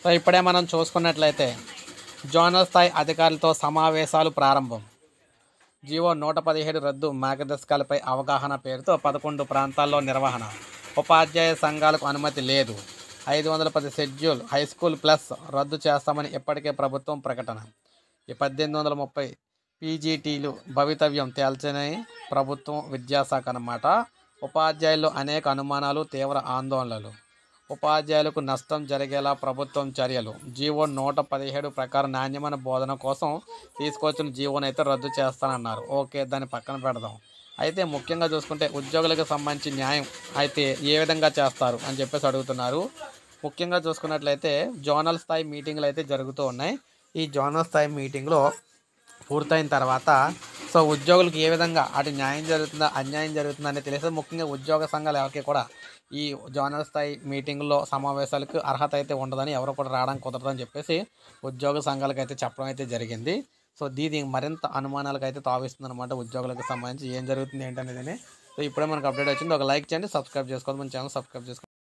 So ఇప్పుడే మనం చూసుకున్నట్లయితే జోనల్ స్థాయి అధికారులతో సమావేశాలు ప్రారంభం. జీవో 117 రద్దు, మార్గదర్శకాలపై అవగాహన పేరుతో 11 ప్రాంతాల్లో నిర్వహణ. ఉపాధ్యాయ సంఘాలకు అనుమతి లేదు. 510 షెడ్యూల్ హైస్కూల్ ప్లస్ రద్దు చేస్తామని ఇప్పటికే ప్రభుత్వం ప్రకటన. ఈ 1830 పీజీటీలు భవితవ్యం తేల్చని ప్రభుత్వం విద్యాశాఖ అన్నమాట. ఉపాధ్యాయుల్లో అనేక అనుమానాలు, తీవ్ర ఆందోళనలు. ఉపాధ్యాయులకు నష్టం జరిగేలా ప్రభుత్వం చర్యలు. జీవో 117 ప్రకారం నాణ్యమైన బోధన కోసం తీసుకొచ్చిన జీవోని అయితే రద్దు చేస్తానన్నారు. ఓకే, దాన్ని పక్కన పెడదాం. అయితే ముఖ్యంగా చూసుకుంటే ఉద్యోగులకు సంబంధించి న్యాయం అయితే ఏ విధంగా చేస్తారు అని చెప్పేసి అడుగుతున్నారు. ముఖ్యంగా చూసుకున్నట్లయితే జోనల్ స్థాయి మీటింగ్లు అయితే జరుగుతూ ఉన్నాయి. ఈ జోనల్ స్థాయి మీటింగ్లో పూర్తయిన తర్వాత సో ఉద్యోగులకు ఏ విధంగా అటు న్యాయం జరుగుతుందా అన్యాయం జరుగుతుందా అనేది తెలియదు. ముఖ్యంగా ఉద్యోగ సంఘాలు ఎవరికి కూడా ఈ జోనల్ స్థాయి మీటింగ్లో సమావేశాలకు అర్హత అయితే ఉండదని, ఎవరు కూడా రావడానికి కుదరదని చెప్పేసి ఉద్యోగ సంఘాలకు అయితే చెప్పడం అయితే జరిగింది. సో దీని మరింత అనుమానాలకు అయితే తావిస్తుంది అనమాట. ఉద్యోగులకు సంబంధించి ఏం జరుగుతుంది ఏంటనేది. సో ఇప్పుడే మనకు అప్డేట్ వచ్చింది. ఒక లైక్ చేయండి, సబ్స్క్రైబ్ చేసుకోండి, మన ఛానల్ సబ్స్క్రైబ్ చేసుకోండి.